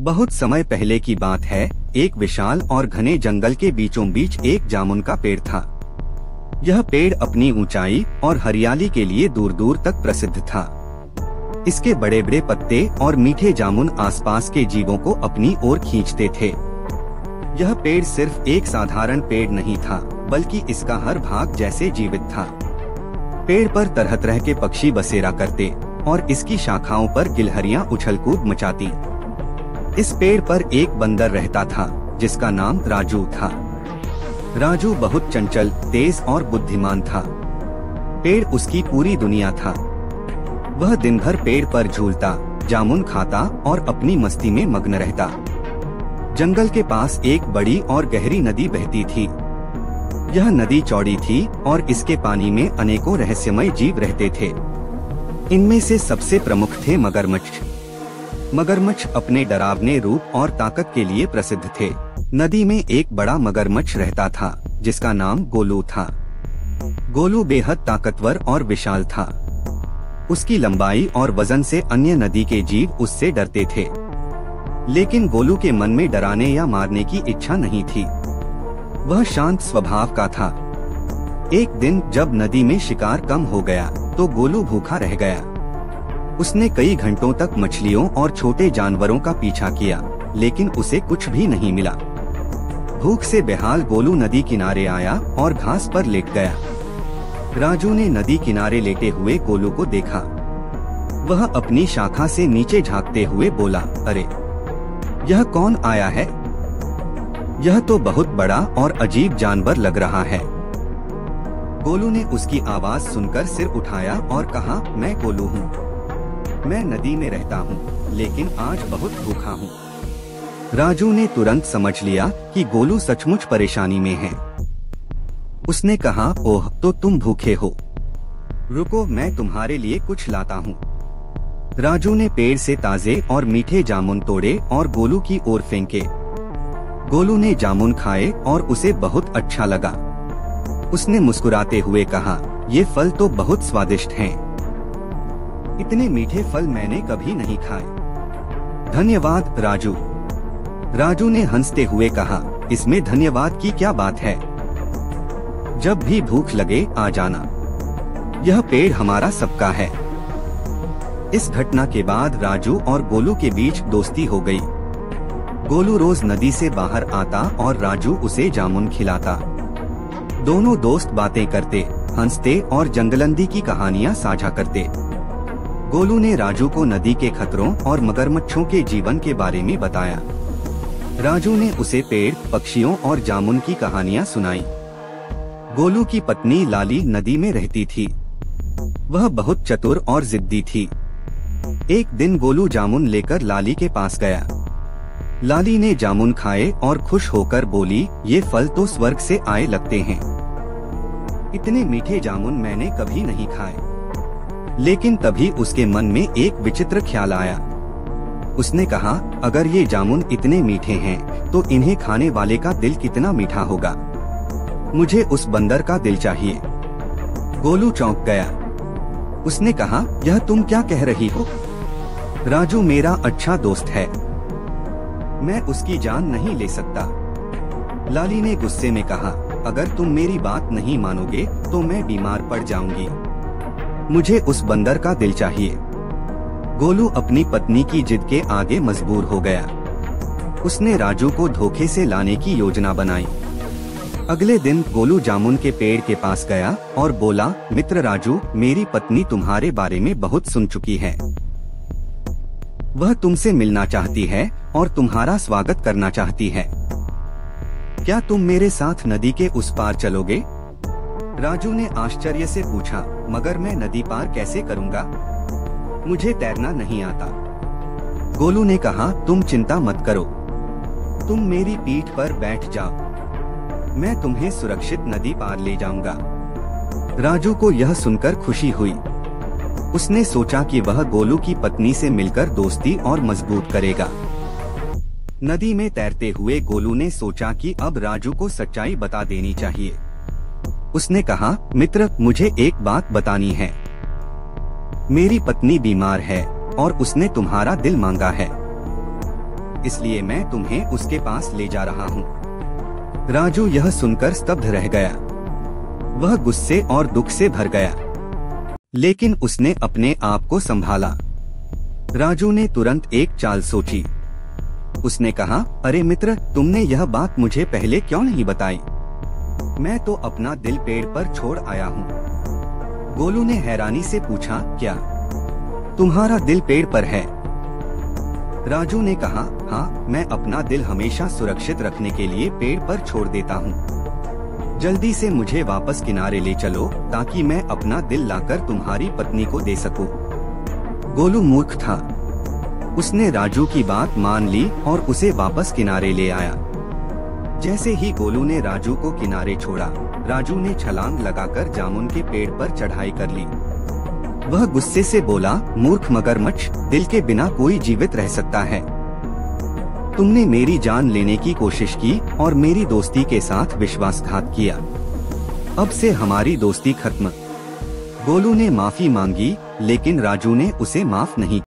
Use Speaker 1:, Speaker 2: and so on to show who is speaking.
Speaker 1: बहुत समय पहले की बात है। एक विशाल और घने जंगल के बीचों बीच एक जामुन का पेड़ था। यह पेड़ अपनी ऊंचाई और हरियाली के लिए दूर दूर तक प्रसिद्ध था। इसके बड़े बड़े पत्ते और मीठे जामुन आसपास के जीवों को अपनी ओर खींचते थे। यह पेड़ सिर्फ एक साधारण पेड़ नहीं था, बल्कि इसका हर भाग जैसे जीवित था। पेड़ पर तरह तरह के पक्षी बसेरा करते और इसकी शाखाओं पर गिलहरियां उछल-कूद मचाती। इस पेड़ पर एक बंदर रहता था जिसका नाम राजू था। राजू बहुत चंचल, तेज और बुद्धिमान था। पेड़ उसकी पूरी दुनिया था। वह दिन भर पेड़ पर झूलता, जामुन खाता और अपनी मस्ती में मग्न रहता। जंगल के पास एक बड़ी और गहरी नदी बहती थी। यह नदी चौड़ी थी और इसके पानी में अनेकों रहस्यमय जीव रहते थे। इनमें से सबसे प्रमुख थे मगरमच्छ। मगरमच्छ अपने डरावने रूप और ताकत के लिए प्रसिद्ध थे। नदी में एक बड़ा मगरमच्छ रहता था जिसका नाम गोलू था। गोलू बेहद ताकतवर और विशाल था। उसकी लंबाई और वजन से अन्य नदी के जीव उससे डरते थे। लेकिन गोलू के मन में डराने या मारने की इच्छा नहीं थी। वह शांत स्वभाव का था। एक दिन जब नदी में शिकार कम हो गया तो गोलू भूखा रह गया। उसने कई घंटों तक मछलियों और छोटे जानवरों का पीछा किया, लेकिन उसे कुछ भी नहीं मिला। भूख से बेहाल गोलू नदी किनारे आया और घास पर लेट गया। राजू ने नदी किनारे लेटे हुए गोलू को देखा। वह अपनी शाखा से नीचे झांकते हुए बोला, अरे, यह कौन आया है? यह तो बहुत बड़ा और अजीब जानवर लग रहा है। गोलू ने उसकी आवाज सुनकर सिर उठाया और कहा, मैं गोलू हूँ। मैं नदी में रहता हूँ, लेकिन आज बहुत भूखा हूँ। राजू ने तुरंत समझ लिया कि गोलू सचमुच परेशानी में है। उसने कहा, ओह, तो तुम भूखे हो। रुको, मैं तुम्हारे लिए कुछ लाता हूँ। राजू ने पेड़ से ताजे और मीठे जामुन तोड़े और गोलू की ओर फेंके। गोलू ने जामुन खाए और उसे बहुत अच्छा लगा। उसने मुस्कुराते हुए कहा, ये फल तो बहुत स्वादिष्ट हैं। इतने मीठे फल मैंने कभी नहीं खाए। धन्यवाद राजू। राजू ने हंसते हुए कहा, इसमें धन्यवाद की क्या बात है? जब भी भूख लगे आ जाना। यह पेड़ हमारा सबका है। इस घटना के बाद राजू और गोलू के बीच दोस्ती हो गई। गोलू रोज नदी से बाहर आता और राजू उसे जामुन खिलाता। दोनों दोस्त बातें करते, हंसते और जंगलंदी की कहानियां साझा करते। गोलू ने राजू को नदी के खतरों और मगरमच्छों के जीवन के बारे में बताया। राजू ने उसे पेड़, पक्षियों और जामुन की कहानियां सुनाई। गोलू की पत्नी लाली नदी में रहती थी। वह बहुत चतुर और जिद्दी थी। एक दिन गोलू जामुन लेकर लाली के पास गया। लाली ने जामुन खाए और खुश होकर बोली, ये फल तो स्वर्ग से आए लगते हैं। इतने मीठे जामुन मैंने कभी नहीं खाए। लेकिन तभी उसके मन में एक विचित्र ख्याल आया। उसने कहा, अगर ये जामुन इतने मीठे हैं, तो इन्हें खाने वाले का दिल कितना मीठा होगा। मुझे उस बंदर का दिल चाहिए। गोलू चौंक गया। उसने कहा, यह तुम क्या कह रही हो? राजू मेरा अच्छा दोस्त है। मैं उसकी जान नहीं ले सकता। लाली ने गुस्से में कहा, अगर तुम मेरी बात नहीं मानोगे तो मैं बीमार पड़ जाऊंगी। मुझे उस बंदर का दिल चाहिए। गोलू अपनी पत्नी की जिद के आगे मजबूर हो गया। उसने राजू को धोखे से लाने की योजना बनाई। अगले दिन गोलू जामुन के पेड़ के पास गया और बोला, मित्र राजू, मेरी पत्नी तुम्हारे बारे में बहुत सुन चुकी है। वह तुमसे मिलना चाहती है और तुम्हारा स्वागत करना चाहती है। क्या तुम मेरे साथ नदी के उस पार चलोगे? राजू ने आश्चर्य से पूछा, मगर मैं नदी पार कैसे करूँगा? मुझे तैरना नहीं आता। गोलू ने कहा, तुम चिंता मत करो। तुम मेरी पीठ पर बैठ जाओ। मैं तुम्हें सुरक्षित नदी पार ले जाऊंगा। राजू को यह सुनकर खुशी हुई। उसने सोचा कि वह गोलू की पत्नी से मिलकर दोस्ती और मजबूत करेगा। नदी में तैरते हुए गोलू ने सोचा कि अब राजू को सच्चाई बता देनी चाहिए। उसने कहा, मित्र, मुझे एक बात बतानी है। मेरी पत्नी बीमार है और उसने तुम्हारा दिल मांगा है। इसलिए मैं तुम्हें उसके पास ले जा रहा हूँ। राजू यह सुनकर स्तब्ध रह गया। वह गुस्से और दुख से भर गया, लेकिन उसने अपने आप को संभाला। राजू ने तुरंत एक चाल सोची। उसने कहा, अरे मित्र, तुमने यह बात मुझे पहले क्यों नहीं बताई? मैं तो अपना दिल पेड़ पर छोड़ आया हूँ। गोलू ने हैरानी से पूछा, क्या तुम्हारा दिल पेड़ पर है? राजू ने कहा, हाँ, मैं अपना दिल हमेशा सुरक्षित रखने के लिए पेड़ पर छोड़ देता हूँ। जल्दी से मुझे वापस किनारे ले चलो ताकि मैं अपना दिल लाकर तुम्हारी पत्नी को दे सकूं। गोलू मूर्ख था। उसने राजू की बात मान ली और उसे वापस किनारे ले आया। जैसे ही गोलू ने राजू को किनारे छोड़ा, राजू ने छलांग लगाकर जामुन के पेड़ पर चढ़ाई कर ली। वह गुस्से से बोला, मूर्ख मगरमच्छ, दिल के बिना कोई जीवित रह सकता है। तुमने मेरी जान लेने की कोशिश की और मेरी दोस्ती के साथ विश्वासघात किया। अब से हमारी दोस्ती खत्म। गोलू ने माफी मांगी, लेकिन राजू ने उसे माफ नहीं